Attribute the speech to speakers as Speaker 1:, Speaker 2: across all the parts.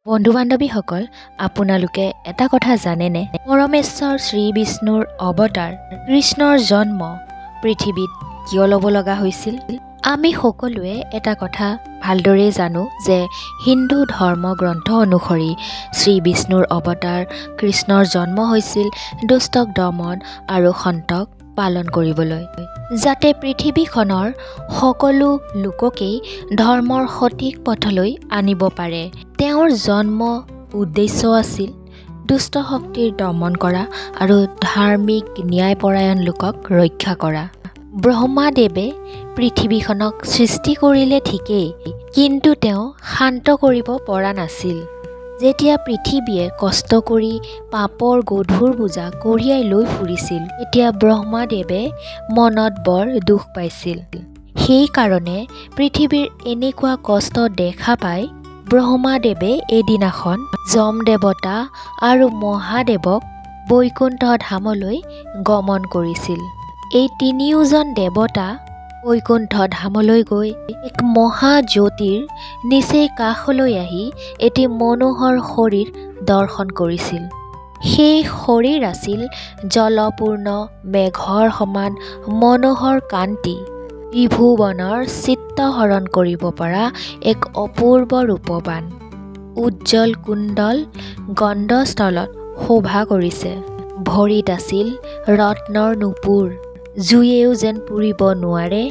Speaker 1: বন্ধু বান্ধৱীসকল, আপোনালোকে এটা কথা জানেনে? পৰমেশ্বৰ শ্ৰী বিষ্ণুৰ অৱতাৰ কৃষ্ণৰ জন্ম পৃথিৱীত কিয় ল'ব লগা হৈছিল? আমি সকলোৱে এটা কথা ভালদৰে জানো যে হিন্দু ধৰ্ম গ্ৰন্থ অনুসৰি শ্ৰী বিষ্ণুৰ অৱতাৰ কৃষ্ণৰ জন্ম হৈছিল দুষ্টক দমন আৰু সন্তক পালন কৰিবলৈ, যাতে পৃথিৱীখনৰ সকলো লোককেই ধৰ্মৰ সঠিক পথলৈ আনিব পাৰে। তেওঁৰ জন্ম উদ্দেশ্য আছিল দুষ্ট শক্তিৰ দমন কৰা আৰু ধাৰ্মিক ন্যায়পৰায়ণ লোকক ৰক্ষা কৰা। ব্ৰহ্মাদেৱে পৃথিৱীখনক সৃষ্টি কৰিলে ঠিকেই, কিন্তু তেওঁ শান্ত কৰিব পৰা নাছিল। যেতিয়া পৃথিৱীয়ে কষ্ট কৰি পাপৰ গধুৰ বোজা কঢ়িয়াই লৈ ফুৰিছিল, তেতিয়া ব্ৰহ্মাদেৱে মনত বৰ দুখ পাইছিল। সেইকাৰণে পৃথিৱীৰ এনেকুৱা কষ্ট দেখা পাই ব্ৰহ্মাদেৱে এদিনাখন যম দেৱতা আৰু মহাদেৱক বৈকুণ্ঠ ধামলৈ গমন কৰিছিল। এই তিনিওজন দেৱতা বৈকুণ্ঠ ধামলৈ গৈ এক মহাজ্যোতিৰ নিচেই কাষলৈ আহি এটি মনোহৰ শৰীৰ দৰ্শন কৰিছিল। সেই শৰীৰ আছিল জলপূৰ্ণ মেঘৰ সমান মনোহৰ কান্তি, ত্ৰিভুৱনৰ চিত্ত হৰণ কৰিব পৰা এক অপূৰ্ব ৰূপৱান, উজ্জ্বল কুণ্ডল গণ্ডস্থলত শোভা কৰিছে। ভৰিত আছিল ৰত্নৰ নুপুৰ, জুয়েও যেন পুৰিব নোৱাৰে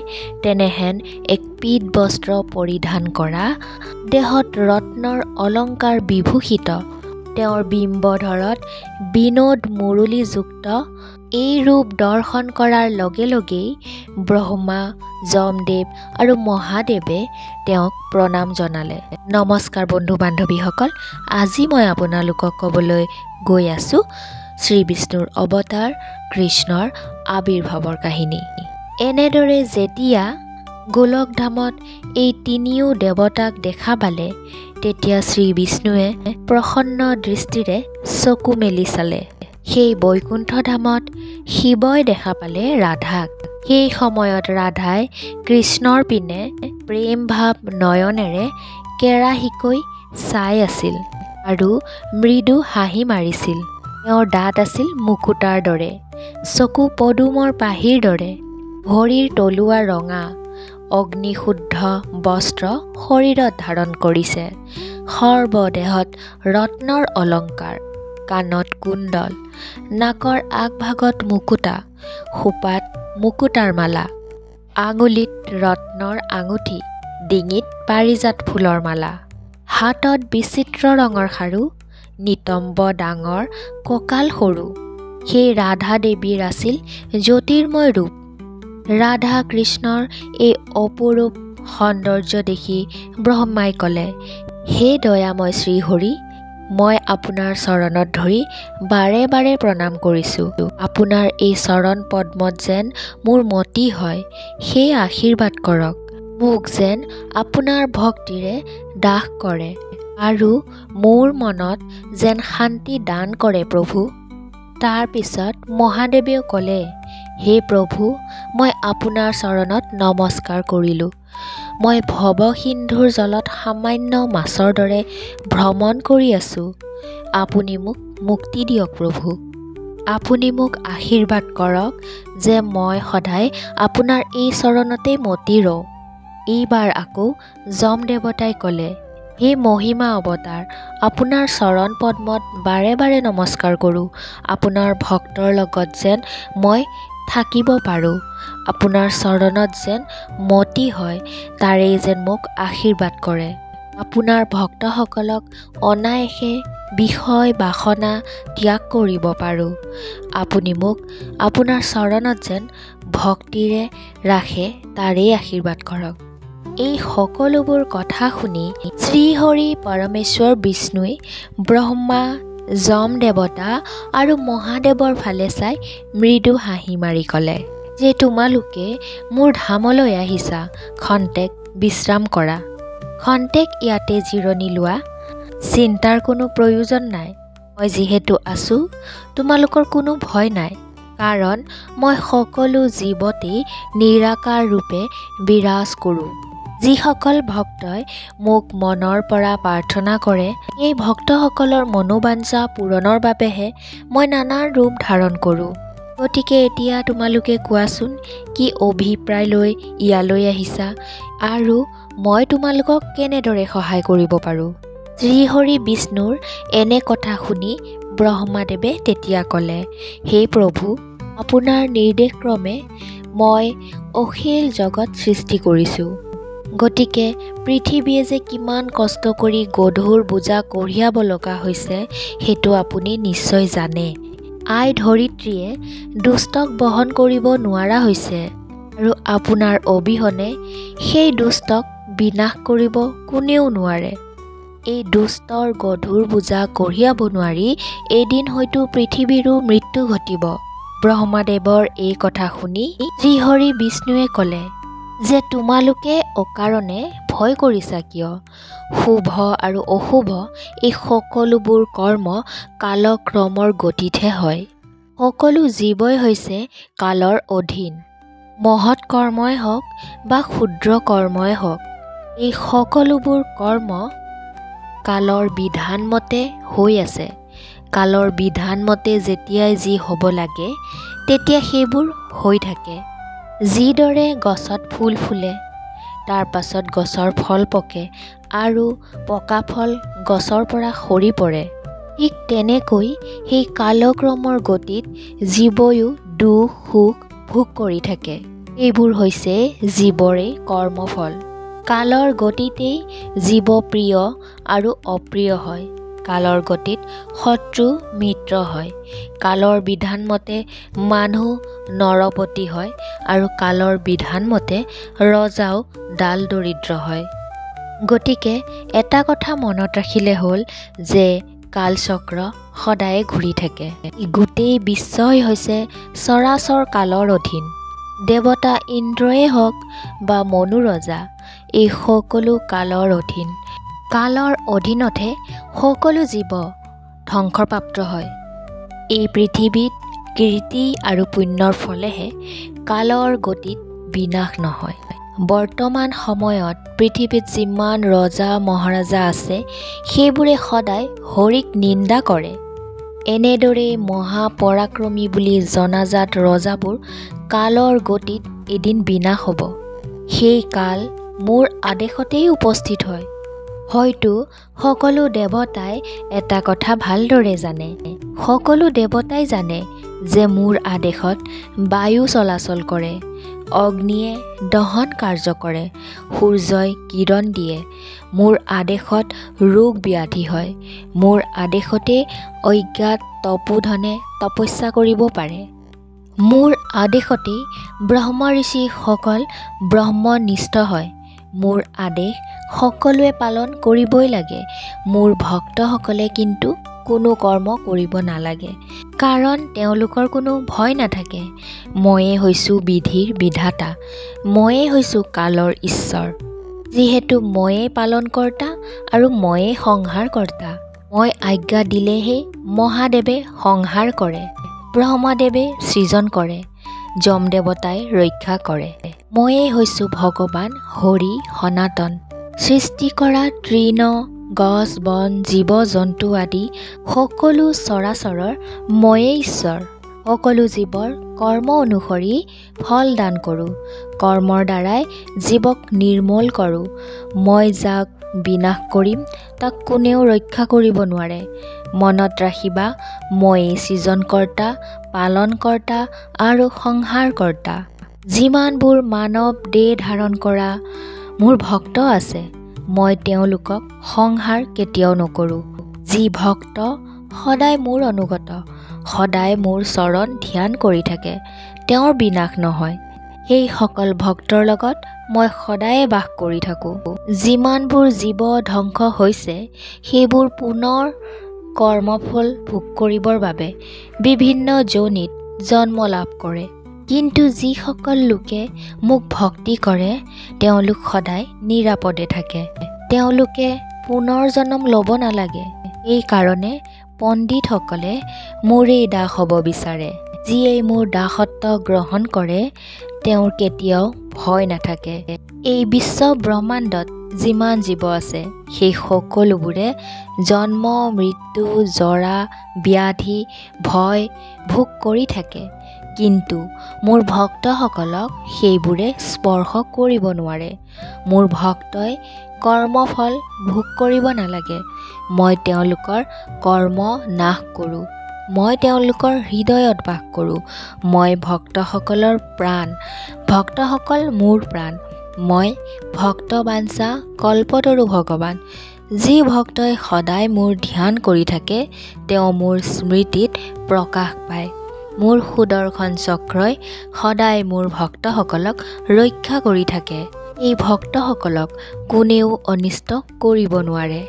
Speaker 1: তেনেহেন এক পীত বস্ত্ৰ পৰিধান কৰা, দেহত ৰত্নৰ অলংকাৰ বিভূষিত, তেওঁৰ বিম্বধৰত বিনোদ মুৰলীযুক্ত। এই ৰূপ দৰ্শন কৰাৰ লগে লগেই ব্ৰহ্মা, যমদেৱ আৰু মহাদেৱে তেওঁক প্ৰণাম জনালে। নমস্কাৰ বন্ধু বান্ধৱীসকল, আজি মই আপোনালোকক ক'বলৈ গৈ আছোঁ শ্ৰী বিষ্ণুৰ অৱতাৰ কৃষ্ণৰ আবিৰ্ভাৱৰ কাহিনী। এনেদৰে যেতিয়া গোলকধামত এই তিনিও দেৱতাক দেখা পালে, তেতিয়া শ্ৰী বিষ্ণুৱে প্ৰসন্ন দৃষ্টিৰে চকু মেলি চালে। সেই বৈকুণ্ঠ ধামত শিৱই দেখা পালে ৰাধাক। সেই সময়ত ৰাধাই কৃষ্ণৰ পিনে প্ৰেম ভাৱ নয়নেৰে কেৰাহীকৈ চাই আছিল আৰু মৃদু হাঁহি মাৰিছিল। তেওঁৰ দাঁত আছিল মুকুতাৰ দৰে, চকু পদুমৰ পাহিৰ দৰে, ভৰিৰ তলুৱা ৰঙা, অগ্নিশুদ্ধ বস্ত্ৰ শৰীৰত ধাৰণ কৰিছে। সৰ্বদেহত ৰত্নৰ অলংকাৰ, কাণত কুণ্ডল, নাকৰ আগভাগত মুকুতা, খোপাত মুকুতাৰ মালা, আঙুলিত ৰত্নৰ আঙুঠি, ডিঙিত পাৰিজাত ফুলৰ মালা, হাতত বিচিত্ৰ ৰঙৰ খাৰু, নিতম্ব ডাঙৰ, কঁকাল সৰু। সেই ৰাধা দেৱীৰ আছিল জ্যোতিৰ্ময় ৰূপ। ৰাধা কৃষ্ণৰ এই অপৰূপ সৌন্দৰ্য দেখি ব্ৰহ্মাই ক'লে, হে দয়াময় শ্ৰীহৰি, মই আপোনাৰ চৰণত ধৰি বাৰে বাৰে প্ৰণাম কৰিছোঁ। আপোনাৰ এই চৰণ পদ্মত যেন মোৰ মতি হয়, সেই আশীৰ্বাদ কৰক। মোক যেন আপোনাৰ ভক্তিৰে দাস কৰে আৰু মোৰ মনত যেন শান্তি দান কৰে প্ৰভু। তাৰ পিছত মহাদেৱেও ক'লে, হে প্ৰভু, মই আপোনাৰ চৰণত নমস্কাৰ কৰিলোঁ। মই ভৱসিন্ধুৰ জলত সামান্য মাছৰ দৰে ভ্ৰমণ কৰি আছোঁ। আপুনি মোক মুক্তি দিয়ক প্ৰভু। আপুনি মোক আশীৰ্বাদ কৰক যে মই সদায় আপোনাৰ এই চৰণতেই মতি ৰওঁ। এইবাৰ আকৌ যম দেৱতাই ক'লে, হে মহিমা অৱতাৰ, আপোনাৰ চৰণ পদ্মত বাৰে বাৰে নমস্কাৰ কৰোঁ। আপোনাৰ ভক্তৰ লগত যেন মই থাকিব পাৰোঁ, আপোনাৰ চৰণত যেন মতি হয়, তাৰেই যেন মোক আশীৰ্বাদ কৰে। আপোনাৰ ভক্তসকলক অনায়াসে বিষয় বাসনা ত্যাগ কৰিব পাৰোঁ। আপুনি মোক আপোনাৰ চৰণত যেন ভক্তিৰে ৰাখে, তাৰেই আশীৰ্বাদ কৰক। এই সকলোবোৰ কথা শুনি শ্ৰীহৰি পৰমেশ্বৰ বিষ্ণুই ব্ৰহ্মা, যম দেৱতা আৰু মহাদেৱৰ ফালে চাই মৃদু হাঁহি মাৰি ক'লে, যে তোমালোকে মোৰ ধামলৈ আহিছা, খন্তেক বিশ্ৰাম কৰা, খন্তেক ইয়াতে জিৰণি লোৱা। চিন্তাৰ কোনো প্ৰয়োজন নাই। মই যিহেতু আছোঁ, তোমালোকৰ কোনো ভয় নাই, কাৰণ মই সকলো জীৱতেই নিৰাকাৰ ৰূপে বিৰাজ কৰোঁ। যিসকল ভক্তই মোক মনৰ পৰা প্ৰাৰ্থনা কৰে, এই ভক্তসকলৰ মনোবাঞ্ছা পূৰণৰ বাবেহে মই নানা ৰূপ ধাৰণ কৰোঁ। গতিকে এতিয়া তোমালোকে কোৱাচোন, কি অভিপ্ৰায় লৈ ইয়ালৈ আহিছা আৰু মই তোমালোকক কেনেদৰে সহায় কৰিব পাৰোঁ? শ্ৰীহৰি বিষ্ণুৰ এনে কথা শুনি ব্ৰহ্মাদেৱে তেতিয়া ক'লে, হে প্ৰভু, আপোনাৰ নিৰ্দেশক্ৰমে মই অখিল জগত সৃষ্টি কৰিছোঁ। গতিকে পৃথিৱীয়ে যে কিমান কষ্ট কৰি গধুৰ বোজা কঢ়িয়াব লগা হৈছে সেইটো আপুনি নিশ্চয় জানে। আই ধৰিত্ৰীয়ে দুষ্টক বহন কৰিব নোৱাৰা হৈছে আৰু আপোনাৰ অবিহনে সেই দুষ্টক বিনাশ কৰিব কোনেও নোৱাৰে। এই দুষ্টৰ গধুৰ বোজা কঢ়িয়াব নোৱাৰি এদিন হয়তো পৃথিৱীৰো মৃত্যু ঘটিব। ব্ৰহ্মাদেৱৰ এই কথা শুনি শ্ৰীহৰি বিষ্ণুৱে ক'লে যে তোমালোকে অকাৰণে ভয় কৰিছা কিয়? শুভ আৰু অশুভ এই সকলোবোৰ কৰ্ম কালক্ৰমৰ গতিতহে হয়। সকলো জীৱই হৈছে কালৰ অধীন। মহৎ কৰ্মই হওক বা ক্ষুদ্ৰ কৰ্মই হওক, এই সকলোবোৰ কৰ্ম কালৰ বিধান মতে হৈ আছে। কালৰ বিধান মতে যেতিয়াই যি হ'ব লাগে তেতিয়া সেইবোৰ হৈ থাকে। যিদৰে গছত ফুল ফুলে, তাৰ পাছত গছৰ ফল পকে আৰু পকা ফল গছৰ পৰা সৰি পৰে, ঠিক তেনেকৈ সেই কালক্ৰমৰ গতিত জীৱয়ো দুখ সুখ ভোগ কৰি থাকে। এইবোৰ হৈছে জীৱৰে কৰ্মফল। কালৰ গতিতেই জীৱ প্ৰিয় আৰু অপ্ৰিয় হয়। কালৰ গতিত শত্ৰু মিত্ৰ হয়। কালৰ বিধান মতে মানুহ নৰপতি হয় আৰু কালৰ বিধান মতে ৰজাও ডাল দৰিদ্ৰ হয়। গতিকে এটা কথা মনত ৰাখিলে হ'ল যে কালচক্ৰ সদায়ে ঘূৰি থাকে। গোটেই বিশ্বই হৈছে চৰাচৰ কালৰ অধীন। দেৱতা ইন্দ্ৰই হওক বা মনু ৰজা, এই সকলো কালৰ অধীন। কালৰ অধীনতহে সকলো জীৱ ধ্বংসপ্ৰাপ্ত হয়। এই পৃথিৱীত কীৰ্তি আৰু পুণ্যৰ ফলেহে কালৰ গতিত বিনাশ নহয়। বৰ্তমান সময়ত পৃথিৱীত যিমান ৰজা মহাৰাজা আছে সেইবোৰে সদায় হৰিক নিন্দা কৰে। এনেদৰে মহাপৰাক্ৰমী বুলি জনাজাত ৰজাবোৰ কালৰ গতিত এদিন বিনাশ হ'ব। সেই কাল মোৰ আদেশতেই উপস্থিত হয়। হয়তো সকলো দেৱতাই এটা কথা ভালদৰে জানে। সকলো দেৱতাই জানে যে মোৰ আদেশত বায়ু চলাচল কৰে, অগ্নিয়ে দহন কাৰ্য কৰে, সূৰ্যই কিৰণ দিয়ে। মোৰ আদেশত ৰোগ ব্যাধি হয়। মোৰ আদেশতে অজ্ঞাত তপোধনে তপস্যা কৰিব পাৰে। মোৰ আদেশতেই ব্ৰহ্ম ঋষিসকল ব্ৰহ্মনিষ্ঠ হয়। মোৰ আদেশ সকলোৱে পালন কৰিবই লাগে। মোৰ ভক্তসকলে কিন্তু কোনো কৰ্ম কৰিব নালাগে, কাৰণ তেওঁলোকৰ কোনো ভয় নাথাকে। ময়ে হৈছোঁ বিধিৰ বিধাতা, ময়ে হৈছোঁ কালৰ ঈশ্বৰ। যিহেতু ময়ে পালনকৰ্তা আৰু ময়ে সংহাৰকৰ্তা, মই আজ্ঞা দিলেহে মহাদেৱে সংহাৰ কৰে, ব্ৰহ্মদেৱে সৃজন কৰে, যমদেৱতাই ৰক্ষা কৰে। ময়ে হৈছোঁ ভগৱান হৰি সনাতন। সৃষ্টি কৰা তৃণ, গছ বন, জীৱ জন্তু আদি সকলো চৰাচৰৰ ময়ে ঈশ্বৰ। সকলো জীৱৰ কৰ্ম অনুসৰি ফল দান কৰোঁ। কৰ্মৰ দ্বাৰাই জীৱক নিৰ্মূল কৰোঁ। মই যাক বিনাশ কৰিম তাক কোনেও ৰক্ষা কৰিব নোৱাৰে। মনত ৰাখিবা, ময়েই সৃজনকৰ্তা, পালনকৰ্তা আৰু সংহাৰকৰ্তা। যিমানবোৰ মানৱ দেহ ধাৰণ কৰা মোৰ ভক্ত আছে, মই তেওঁলোকক সংহাৰ কেতিয়াও নকৰোঁ। যি ভক্ত সদায় মোৰ অনুগত, সদায় মোৰ চৰণ ধ্যান কৰি থাকে, তেওঁৰ বিনাশ নহয়। সেইসকল ভক্তৰ লগত মই সদায়ে বাস কৰি থাকোঁ। যিমানবোৰ জীৱ ধ্বংস হৈছে সেইবোৰ পুনৰ কৰ্মফল ভোগ কৰিবৰ বাবে বিভিন্ন যোনিত জন্ম লাভ কৰে। কিন্তু যিসকল লোকে মোক ভক্তি কৰে তেওঁলোক সদায় নিৰাপদে থাকে। তেওঁলোকে পুনৰ জন্ম ল'ব নালাগে। এই কাৰণে পণ্ডিতসকলে মোৰেই দাস হ'ব বিচাৰে। যিয়ে মোৰ দাসত্ব গ্ৰহণ কৰে তেওঁৰ কেতিয়াও ভয় নাথাকে। এই বিশ্ব ব্ৰহ্মাণ্ডত যিমান জীৱ আছে সেই সকলোবোৰে জন্ম, মৃত্যু, জৰা, ব্যাধি, ভয় ভোগ কৰি থাকে, কিন্তু মোৰ ভক্তসকলক সেইবোৰে স্পৰ্শ কৰিব নোৱাৰে। মোৰ ভক্তই কৰ্মফল ভোগ কৰিব নালাগে। মই তেওঁলোকৰ কৰ্ম নাশ কৰোঁ। মই তেওঁলোকৰ হৃদয়ত বাস কৰোঁ। মই ভক্তসকলৰ প্ৰাণ। ভক্তসকল মোৰ প্ৰাণ। মই ভক্তবাঞ্ছা কল্পতৰু ভগৱান। যি ভক্তই সদায় মোৰ ধ্যান কৰি থাকে তেওঁ মোৰ স্মৃতিত প্ৰকাশ পায়। মোৰ সুদৰ্শন চক্ৰই সদায় মোৰ ভক্তসকলক ৰক্ষা কৰি থাকে। এই ভক্তসকলক কোনেও অনিষ্ট কৰিব নোৱাৰে।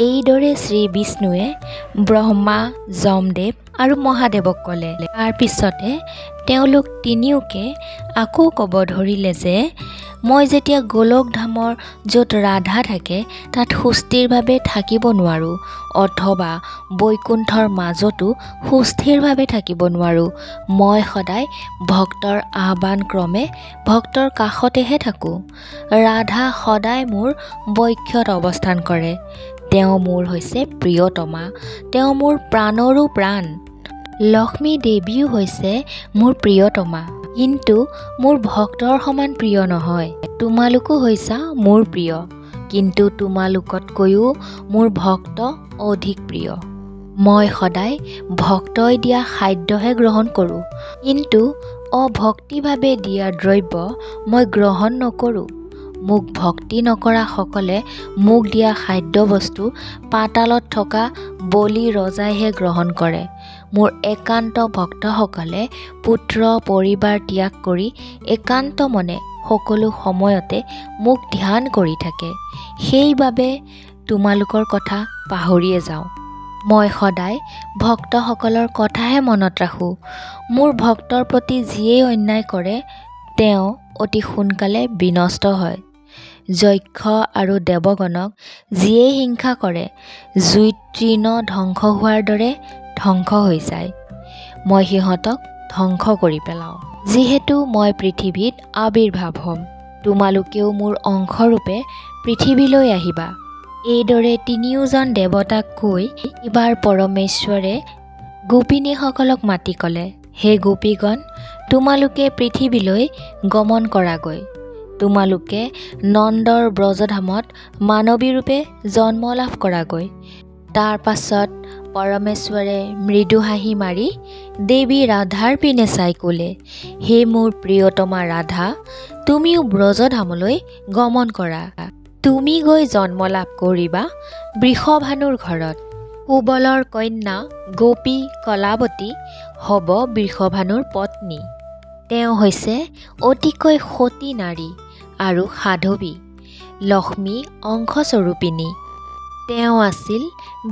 Speaker 1: এইদৰে শ্ৰী বিষ্ণুৱে ব্ৰহ্মা, যমদেৱ আৰু মহাদেৱক ক'লে। তাৰ পিছতে তেওঁলোক তিনিওকে আকৌ ক'ব ধৰিলে যে মই যেতিয়া গোলক ধামৰ য'ত ৰাধা থাকে তাত সুস্থিৰভাৱে থাকিব নোৱাৰোঁ, অথবা বৈকুণ্ঠৰ মাজতো সুস্থিৰভাৱে থাকিব নোৱাৰোঁ। মই সদায় ভক্তৰ আহ্বান ক্ৰমে ভক্তৰ কাষতেহে থাকোঁ। ৰাধা সদায় মোৰ বক্ষত অৱস্থান কৰে। তেওঁ মোৰ হৈছে প্ৰিয়তমা। তেওঁ মোৰ প্ৰাণৰো প্ৰাণ। লক্ষ্মী দেৱীও হৈছে মোৰ প্ৰিয়তমা, কিন্তু মোৰ ভক্তৰ সমান প্ৰিয় নহয়। তোমালোকো হৈছা মোৰ প্ৰিয়, কিন্তু তোমালোকতকৈও মোৰ ভক্ত অধিক প্ৰিয়। মই সদায় ভক্তই দিয়া খাদ্যহে গ্ৰহণ কৰোঁ, কিন্তু অভক্তিভাৱে দিয়া দ্ৰব্য মই গ্ৰহণ নকৰোঁ। মোক ভক্তি নকৰাসকলে মোক দিয়া খাদ্যবস্তু পাতালত থকা বলি ৰজাইহে গ্ৰহণ কৰে। মোৰ একান্ত ভক্তসকলে পুত্ৰ পৰিবাৰ ত্যাগ কৰি একান্ত মনে সকলো সময়তে মোক ধ্যান কৰি থাকে। সেইবাবে তোমালোকৰ কথা পাহৰিয়ে যাওঁ। মই সদায় ভক্তসকলৰ কথাহে মনত ৰাখোঁ। মোৰ ভক্তৰ প্ৰতি যিয়েই অন্যায় কৰে তেওঁ অতি সোনকালে বিনষ্ট হয়। যক্ষ আৰু দেৱগণক যিয়েই হিংসা কৰে জুইত তৃণ ধ্বংস হোৱাৰ দৰে ধ্বংস হৈ যায়। মই সিহঁতক ধ্বংস কৰি পেলাওঁ। যিহেতু মই পৃথিৱীত আৱিৰ্ভাৱ হ'ম, তোমালোকেও মোৰ অংশৰূপে পৃথিৱীলৈ আহিবা। এইদৰে তিনিওজন দেৱতাক কৈ এইবাৰ পৰমেশ্বৰে গোপিনীসকলক মাতি ক'লে, হে গোপীগণ, তোমালোকে পৃথিৱীলৈ গমন কৰাগৈ। তোমালোকে নন্দৰ ব্ৰজধামত মানৱী ৰূপে জন্ম লাভ কৰাগৈ। তাৰ পাছত পৰমেশ্বৰে মৃদু হাঁহি মাৰি দেৱী ৰাধাৰ পিনে চাই ক'লে, হে মোৰ প্ৰিয়তমা ৰাধা, তুমিও ব্ৰজধামলৈ গমন কৰা। তুমি গৈ জন্ম লাভ কৰিবা বৃষভানুৰ ঘৰত। সুবলৰ কন্যা গোপী কলাৱতী হ'ব বৃষভানুৰ পত্নী। তেওঁ হৈছে অতিকৈ সতী নাৰী আৰু সাধৱী, লক্ষ্মী অংশস্বৰূপিনী। তেওঁ আছিল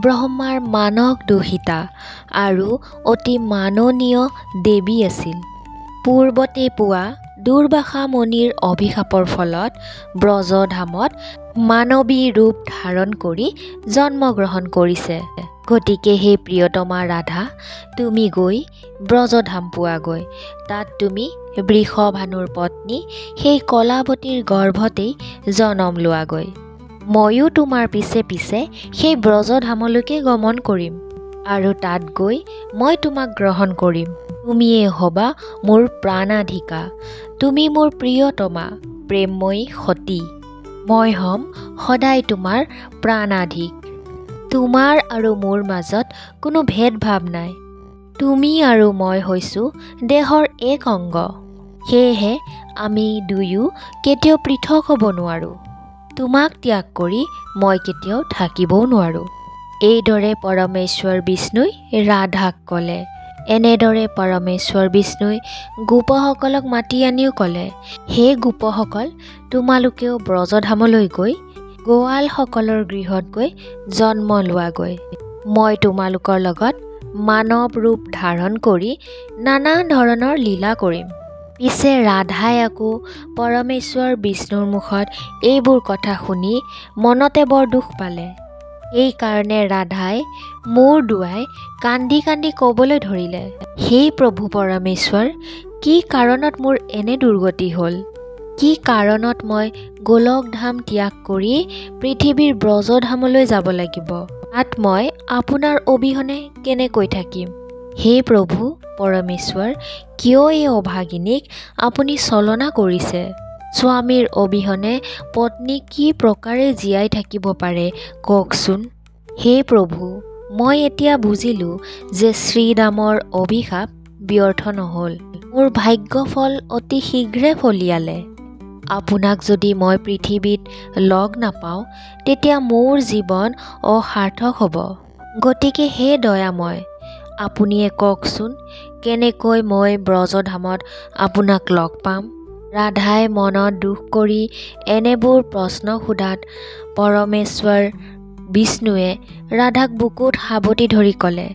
Speaker 1: ব্ৰহ্মাৰ মানস দূষিতা আৰু অতি মাননীয় দেৱী আছিল। পূৰ্বতে পোৱা দুৰ্বাসা মুনিৰ অভিশাপৰ ফলত ব্ৰজধামত মানৱী ৰূপ ধাৰণ কৰি জন্মগ্ৰহণ কৰিছে। গতিকে হে প্ৰিয়তমা ৰাধা, তুমি গৈ ব্ৰজধাম পোৱাগৈ। তাত তুমি বৃষভানুৰ পত্নী সেই কলাৱতীৰ গৰ্ভতেই জনম লোৱাগৈ। ময়ো তোমাৰ পিছে পিছে সেই ব্ৰজধামলৈকে গমন কৰিম আৰু তাত গৈ মই তোমাক গ্ৰহণ কৰিম। তুমিয়ে হ'বা মোৰ প্ৰাণাধিকা। তুমি মোৰ প্ৰিয়তমা প্ৰেমময়ী সতী। মই হ'ম সদায় তোমাৰ প্ৰাণাধিক। তোমাৰ আৰু মোৰ মাজত কোনো ভেদভাৱ নাই। তুমি আৰু মই হৈছোঁ দেহৰ এক অংগ। সেয়েহে আমি দুয়ো কেতিয়াও পৃথক হ'ব নোৱাৰোঁ। তোমাক ত্যাগ কৰি মই কেতিয়াও থাকিবও নোৱাৰোঁ। এইদৰে পৰমেশ্বৰ বিষ্ণুই ৰাধাক ক'লে। এনেদৰে পৰমেশ্বৰ বিষ্ণুই গোপসকলক মাতি আনিও ক'লে, হে গোপসকল, তোমালোকেও ব্ৰজধামলৈ গৈ গোৱালসকলৰ গৃহত গৈ জন্ম লোৱাগৈ। মই তোমালোকৰ লগত মানৱ ৰূপ ধাৰণ কৰি নানা ধৰণৰ লীলা কৰিম। পিছে ৰাধাই আকৌ পৰমেশ্বৰ বিষ্ণুৰ মুখত এইবোৰ কথা শুনি মনতে বৰ দুখ পালে। এইকাৰণে ৰাধাই মূৰ দুৱাই কান্দি কান্দি ক'বলৈ ধৰিলে, হে প্ৰভু পৰমেশ্বৰ, কি কাৰণত মোৰ এনে দুৰ্গতি হ'ল? কি কাৰণত মই গোলকধাম ত্যাগ কৰি পৃথিৱীৰ ব্ৰজধামলৈ যাব লাগিব? তাত মই আপোনাৰ অবিহনে কেনেকৈ থাকিম? হে প্ৰভু পৰমেশ্বৰ, কিয় এই অভাগিনীক আপুনি ছলনা কৰিছে? স্বামীৰ অবিহনে পত্নী কি প্ৰকাৰে জীয়াই থাকিব পাৰে কওকচোন? হে প্ৰভু, মই এতিয়া বুজিলোঁ যে শ্ৰীৰামৰ অভিশাপ ব্যৰ্থ নহ'ল। মোৰ ভাগ্যফল অতি শীঘ্ৰে ফলিয়ালে। আপোনাক যদি মই পৃথিৱীত লগ নাপাওঁ তেতিয়া মোৰ জীৱন অসাৰ্থক হ'ব। গতিকে হে দয়াময়, আপুনিয়ে কওকচোন কেনেকৈ মই ব্ৰজধামত আপোনাক লগ পাম? ৰাধাই মনত দুখ কৰি এনেবোৰ প্ৰশ্ন সোধাত পৰমেশ্বৰ বিষ্ণুৱে ৰাধাক বুকুত সাৱটি ধৰি ক'লে,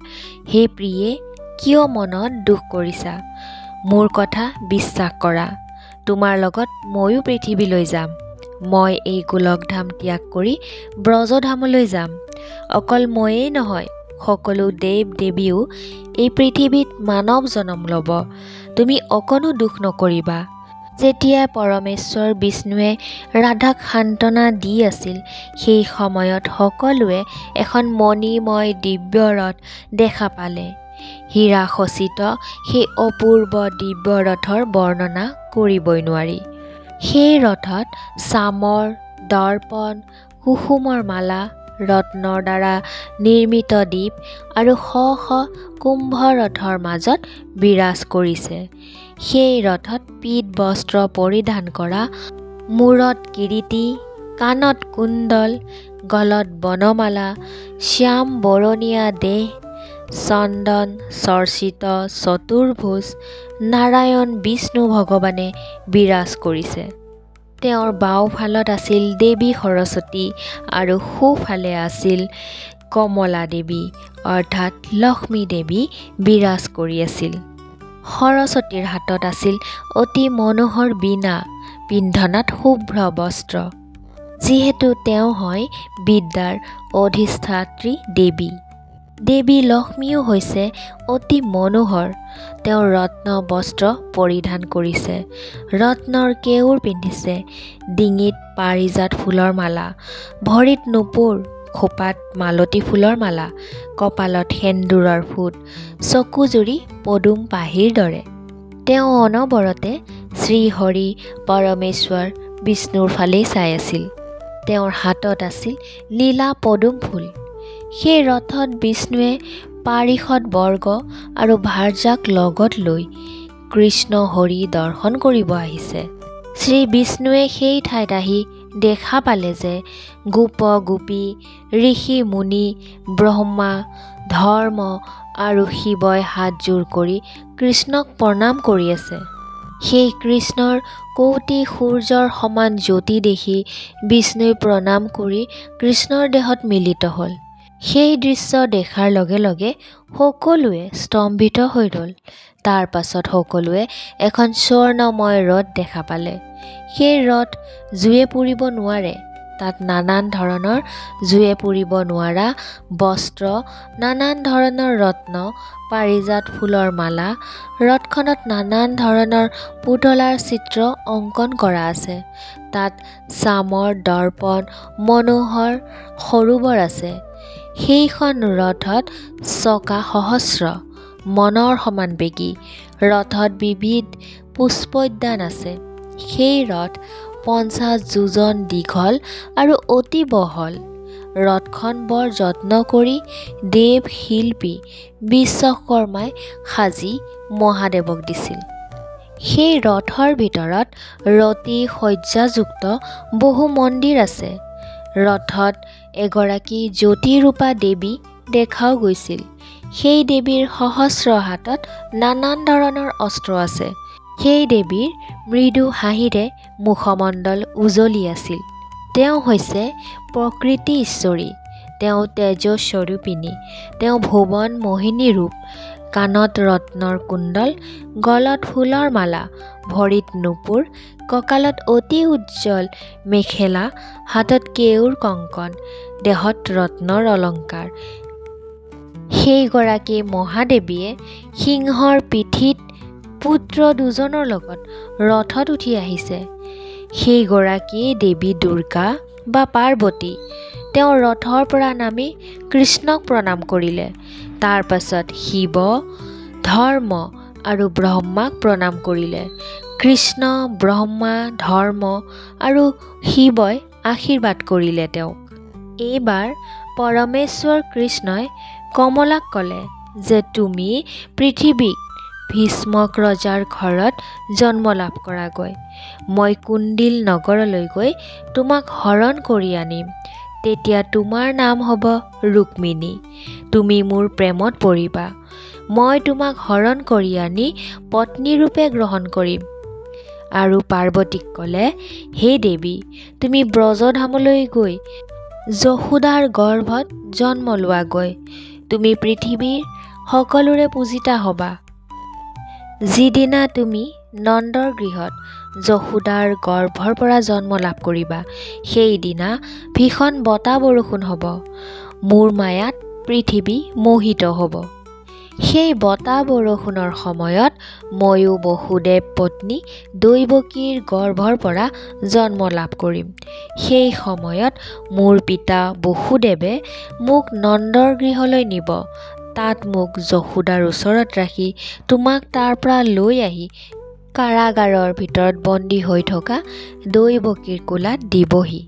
Speaker 1: হে প্ৰিয়ে, কিয় মনত দুখ কৰিছা? মোৰ কথা বিশ্বাস কৰা, তোমাৰ লগত ময়ো পৃথিৱীলৈ যাম। মই এই গোলকধাম ত্যাগ কৰি ব্ৰজধামলৈ যাম। অকল ময়েই নহয়, সকলো দেৱ দেৱীও এই পৃথিৱীত মানৱ জনম ল'ব। তুমি অকণো দুখ নকৰিবা। যেতিয়া পৰমেশ্বৰ বিষ্ণুৱে ৰাধাক সান্তনা দি আছিল, সেই সময়ত সকলোৱে এখন মণিময় দিব্য ৰথ দেখা পালে। হীৰা খচিত সেই অপূৰ্ব দিব্য ৰথৰ বৰ্ণনা কৰিবই নোৱাৰি। সেই ৰথত চামৰ, দৰ্পণ, কুসুমৰ মালা, ৰত্নৰ দ্বাৰা নিৰ্মিত দ্বীপ আৰু শ শ কুম্ভ ৰথৰ মাজত বিৰাজ কৰিছে। সেই ৰথত পীত বস্ত্ৰ পৰিধান কৰা, মূৰত কিৰীটি, কাণত কুণ্ডল, গলত বনমালা, শ্যাম বৰণীয়া দেহ, চন্দন চৰ্চিত চতুৰ্ভুজ নাৰায়ণ বিষ্ণু ভগৱানে বিৰাজ কৰিছে। তেওঁৰ বাওঁফালত আছিল দেৱী সৰস্বতী আৰু সোঁফালে আছিল কমলা দেৱী অৰ্থাৎ লক্ষ্মী দেৱী বিৰাজ কৰি আছিল। সৰস্বতীৰ হাতত আছিল অতি মনোহৰ বীণা, পিন্ধনত শুভ্ৰ বস্ত্ৰ। যিহেতু তেওঁ হয় বিদ্যাৰ অধিষ্ঠাত্ৰী দেৱী। দেৱী লক্ষ্মীও হৈছে অতি মনোহৰ। তেওঁ ৰত্ন বস্ত্ৰ পৰিধান কৰিছে, ৰত্নৰ কেউৰ পিন্ধিছে, ডিঙিত পাৰিজাত ফুলৰ মালা, ভৰিত নুপুৰ, খোপাত মালতী ফুলৰ মালা, কপালত সেন্দুৰৰ ফুট, চকুজুৰি পদুম পাহিৰ দৰে। তেওঁ অনবৰতে শ্ৰীহৰি পৰমেশ্বৰ বিষ্ণুৰ ফালেই চাই আছিল। তেওঁৰ হাতত আছিল লীলা পদুম ফুল। সেই ৰথত বিষ্ণুৱে পাৰিষদ বৰ্গ আৰু ভাৰ্যাক লগত লৈ কৃষ্ণ হৰি দৰ্শন কৰিব আহিছে। শ্ৰী বিষ্ণুৱে সেই ঠাইত আহি দেখা পালে যে গোপ গোপী, ঋষি মুনি, ব্ৰহ্মা, ধৰ্ম আৰু শিৱই হাতযোৰ কৰি কৃষ্ণক প্ৰণাম কৰি আছে। সেই কৃষ্ণৰ কৌটি সূৰ্যৰ সমান জ্যোতি দেখি বিষ্ণুই প্ৰণাম কৰি কৃষ্ণৰ দেহত মিলিত হ'ল। সেই দৃশ্য দেখাৰ লগে লগে সকলোৱে স্তম্ভিত হৈ ৰ'ল। তাৰ পাছত সকলোৱে এখন স্বৰ্ণময় ৰথ দেখা পালে। সেই ৰথ জুয়ে পুৰিব নোৱাৰে। তাত নানান ধৰণৰ জুয়ে পুৰিব নোৱাৰা বস্ত্ৰ, নানান ধৰণৰ ৰত্ন, পাৰিজাত ফুলৰ মালা, ৰথখনত নানান ধৰণৰ পুতলাৰ চিত্ৰ অংকন কৰা আছে। তাত চামৰ, দৰ্পণ, মনোহৰ সৰোবৰ আছে। সেইখন ৰথত চকা সহস্ৰ, মনৰ সমান বেগী। ৰথত বিবিধ পুষ্পোদ্যান আছে। সেই ৰথ 50 যোজন দীঘল আৰু অতি বহল। ৰথখন বৰ যত্ন কৰি দেৱ শিল্পী বিশ্বকৰ্মাই সাজি মহাদেৱক দিছিল। সেই ৰথৰ ভিতৰত ৰতি শয্যাযুক্ত বহু মন্দিৰ আছে। ৰথত এগৰাকী জ্যোতিৰূপা দেৱী দেখাও গৈছিল। সেই দেৱীৰ সহস্ৰ হাতত নানান ধৰণৰ অস্ত্ৰ আছে। সেই দেৱীৰ মৃদু হাঁহিৰে মুখমণ্ডল উজলি আছিল। তেওঁ হৈছে প্ৰকৃতি ঈশ্বৰী। তেওঁ তেজস্বৰূপিণী। তেওঁ ভুৱন মোহিনী ৰূপ। কাণত ৰত্নৰ কুণ্ডল, গলত ফুলৰ মালা, ভৰিত নুপুৰ, কঁকালত অতি উজ্জ্বল মেখেলা, হাতত কেউৰ কংকণ, দেহত ৰত্নৰ অলংকাৰ। সেইগৰাকী মহাদেৱীয়ে সিংহৰ পিঠিত পুত্ৰ দুজনৰ লগত ৰথত উঠি আহিছে। সেইগৰাকী দেৱী দুৰ্গা বা পাৰ্বতী। তেওঁ ৰথৰ পৰা নামি কৃষ্ণক প্ৰণাম কৰিলে। তাৰ পাছত শিৱ, ধৰ্ম আৰু ব্ৰহ্মাক প্ৰণাম কৰিলে। কৃষ্ণ, ব্ৰহ্মা, ধৰ্ম আৰু শিৱই আশীৰ্বাদ কৰিলে তেওঁক। এইবাৰ পৰমেশ্বৰ কৃষ্ণই কমলাক ক'লে যে তুমি পৃথিৱীক ভীষ্মক ৰজাৰ ঘৰত জন্ম লাভ কৰাগৈ। মই কুণ্ডিল নগৰলৈ গৈ তোমাক হৰণ কৰি আনিম। তেতিয়া তোমাৰ নাম হ'ব ৰুক্মিণী। তুমি মোৰ প্ৰেমত পৰিবা। মই তোমাক হৰণ কৰি আনি পত্নীৰূপে গ্ৰহণ কৰিম। আৰু পাৰ্বতীক ক'লে, হে দেৱী, তুমি ব্ৰজধামলৈ গৈ যশোদাৰ গৰ্ভত জন্ম লোৱাগৈ। তুমি পৃথিৱীৰ সকলোৰে পূজিতা হ'বা। যিদিনা তুমি নন্দৰ গৃহত যশোদাৰ গৰ্ভৰ পৰা জন্ম লাভ কৰিবা, সেইদিনা ভীষণ বতাহ বৰষুণ হ'ব। মোৰ মায়াত পৃথিৱী মোহিত হ'ব। সেই বতাহ বৰষুণৰ সময়ত ময়ো বসুদেৱ পত্নী দৈৱকীৰ গৰ্ভৰ পৰা জন্ম লাভ কৰিম। সেই সময়ত মোৰ পিতা বসুদেৱে মোক নন্দৰ গৃহলৈ নিব। তাত মোক যশোদাৰ ওচৰত ৰাখি তোমাক তাৰ পৰা লৈ আহি কাৰাগাৰৰ ভিতৰত বন্দী হৈ থকা দৈৱকীৰ কোলাত দিবহি।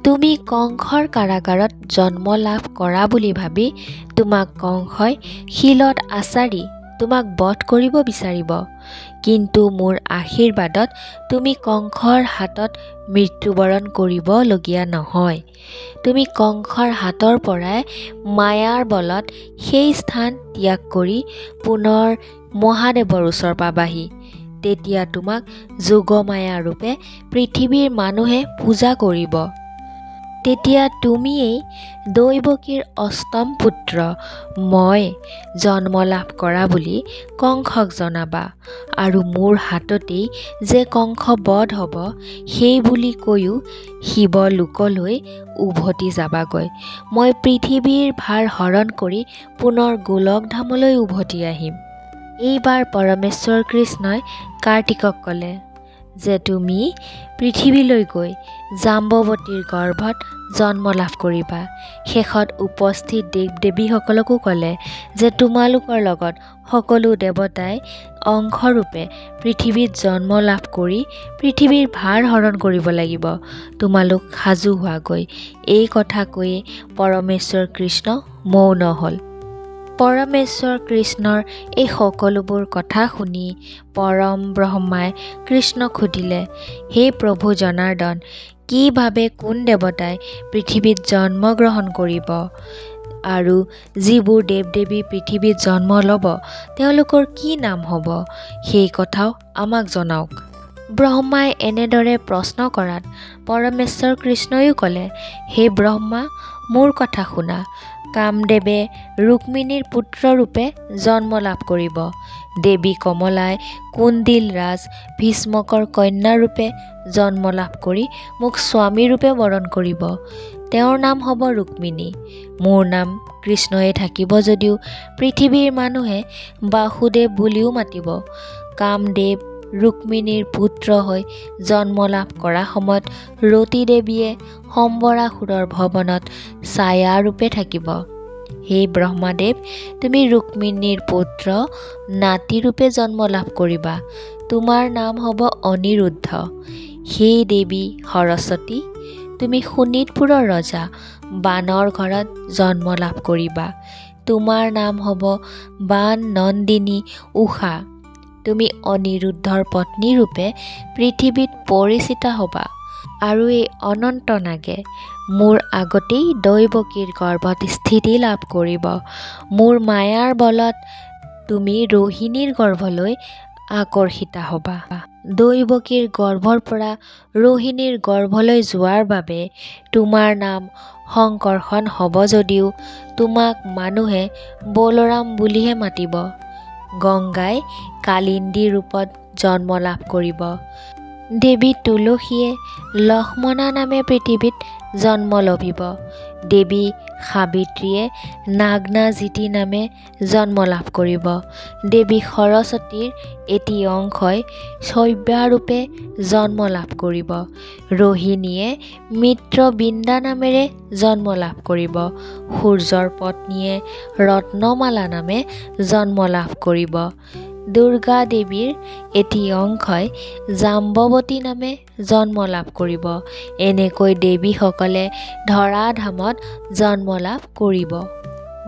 Speaker 1: তুমি কংসৰ কাৰাগাৰত জন্ম লাভ কৰা বুলি ভাবি তোমাক কংসই শিলত আচাৰি তোমাক বধ কৰিব বিচাৰিব। কিন্তু মোৰ আশীৰ্বাদত তুমি কংসৰ হাতত মৃত্যুবৰণ কৰিবলগীয়া নহয়। তুমি কংসৰ হাতৰ পৰাই মায়াৰ বলত সেই স্থান ত্যাগ কৰি পুনৰ মহাদেৱৰ ওচৰ পাবাহি। তেতিয়া তোমাক যোগমায়া ৰূপে পৃথিৱীৰ মানুহে পূজা কৰিব। তেতিয়া তুমিয়েই দৈৱকীৰ অষ্টম পুত্ৰ মই জন্ম লাভ কৰা বুলি কংসক জনাবা। আৰু মোৰ হাততেই যে কংস বধ হ'ব সেই বুলি কৈও শিৱলোকলৈ উভতি যাবাগৈ। মই পৃথিৱীৰ ভাৰ হৰণ কৰি পুনৰ গোলকধামলৈ উভতি আহিম। এইবাৰ পৰমেশ্বৰ কৃষ্ণই কাৰ্তিকক ক'লে যে তুমি পৃথিৱীলৈ গৈ জাম্বৱতীৰ গৰ্ভত জন্ম লাভ কৰিবা। শেষত উপস্থিত দেৱ দেৱীসকলকো ক'লে যে তোমালোকৰ লগত সকলো দেৱতাই অংশৰূপে পৃথিৱীত জন্ম লাভ কৰি পৃথিৱীৰ ভাৰ হৰণ কৰিব লাগিব। তোমালোক সাজু হোৱাগৈ। এই কথা কৈয়ে পৰমেশ্বৰ কৃষ্ণ মৌন হ'ল। পৰমেশ্বৰ কৃষ্ণৰ এই সকলোবোৰ কথা শুনি পৰম ব্ৰহ্মাই কৃষ্ণক সুধিলে, হে প্ৰভু জনাৰ্দন, কি ভাবে কোন দেৱতাই পৃথিৱীত জন্মগ্ৰহণ কৰিব? আৰু যিবোৰ দেৱ দেৱী পৃথিৱীত জন্ম ল'ব তেওঁলোকৰ কি নাম হ'ব? সেই কথাও আমাক জনাওক। ব্ৰহ্মাই এনেদৰে প্ৰশ্ন কৰাত পৰমেশ্বৰ কৃষ্ণইও ক'লে, হে ব্ৰহ্মা, মোৰ কথা শুনা। কামদেৱে ৰুক্মিণীৰ পুত্ৰৰূপে জন্ম লাভ কৰিব। দেৱী কমলাই কুণ্ডিল ৰাজ ভীষ্মকৰ কন্যাৰূপে জন্ম লাভ কৰি মোক স্বামীৰূপে বৰণ কৰিব। তেওঁৰ নাম হ'ব ৰুক্মিণী। মোৰ নাম কৃষ্ণয়ে থাকিব যদিও পৃথিৱীৰ মানুহে বাসুদেৱ বুলিও মাতিব। কামদেৱ ৰুক্মিণীৰ পুত্ৰ হৈ জন্ম লাভ কৰা সময়ত ৰতী দেৱীয়ে সম্বৰাসুৰৰ ভৱনত ছায়াৰূপে থাকিব। হে ব্ৰহ্মাদেৱ, তুমি ৰুক্মিণীৰ পুত্ৰ নাতিৰূপে জন্ম লাভ কৰিবা। তোমাৰ নাম হ'ব অনিৰুদ্ধ। হে দেৱী সৰস্বতী, তুমি শোণিতপুৰৰ ৰজা বানৰ ঘৰত জন্ম লাভ কৰিবা। তোমাৰ নাম হ'ব বান নন্দিনী উষা। তুমি অনিৰুদ্ধৰ পত্নীৰূপে পৃথিৱীত পৰিচিতা হ'বা। আৰু এই অনন্ত নাগে মোৰ আগতেই দৈৱকীৰ গৰ্ভত স্থিতি লাভ কৰিব। মোৰ মায়াৰ বলত তুমি ৰোহিণীৰ গৰ্ভলৈ আকৰ্ষিতা হ'বা। দৈৱকীৰ গৰ্ভৰ পৰা ৰোহিণীৰ গৰ্ভলৈ যোৱাৰ বাবে তোমাৰ নাম সংকৰ্ষণ হ'ব যদিও তোমাক মানুহে বলৰাম বুলিহে মাতিব। গংগাই কালিন্দী ৰূপত জন্ম লাভ কৰিব। দেৱী তুলসীয়ে লক্ষ্মণা নামে পৃথিৱীত জন্ম লভিব। দেৱী সাবিত্ৰীয়ে নাগনাজিতি নামে জন্ম লাভ কৰিব। দেৱী সৰস্বতীৰ এটি অংশই শৈব্যাৰূপে জন্ম লাভ কৰিব। ৰোহিণীয়ে মিত্ৰবিন্দা নামেৰে জন্ম লাভ কৰিব। সূৰ্যৰ পত্নীয়ে ৰত্নমালা নামে জন্ম লাভ কৰিব। দুৰ্গা দেৱীৰ এটি অংশই জাম্বৱতী নামে জন্ম লাভ কৰিব। এনেকৈ দেৱীসকলে ধৰাধামত জন্ম লাভ কৰিব।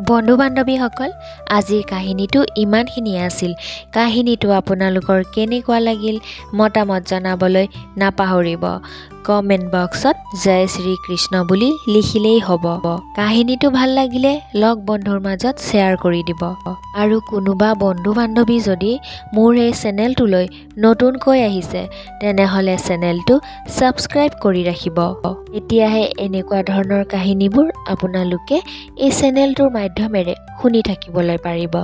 Speaker 1: বন্ধু বান্ধৱীসকল, আজিৰ কাহিনীটো ইমানখিনিয়ে আছিল। কাহিনীটো আপোনালোকৰ কেনেকুৱা লাগিল মতামত জনাবলৈ নাপাহৰিব। কমেণ্ট বক্সত জয় শ্ৰীকৃষ্ণ বুলি লিখিলেই হ'ব। কাহিনীটো ভাল লাগিলে লগ বন্ধুৰ মাজত শ্বেয়াৰ কৰি দিব। আৰু কোনোবা বন্ধু বান্ধৱী যদি মোৰ এই চেনেলটোলৈ নতুনকৈ আহিছে তেনেহ'লে চেনেলটো ছাবস্ক্ৰাইব কৰি ৰাখিব। তেতিয়াহে এনেকুৱা ধৰণৰ কাহিনীবোৰ আপোনালোকে এই চেনেলটোৰ মাধ্যমেৰে শুনি থাকিবলৈ পাৰিব।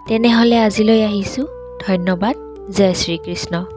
Speaker 1: তেনেহ'লে আজিলৈ আহিছোঁ। ধন্যবাদ। জয় শ্ৰীকৃষ্ণ।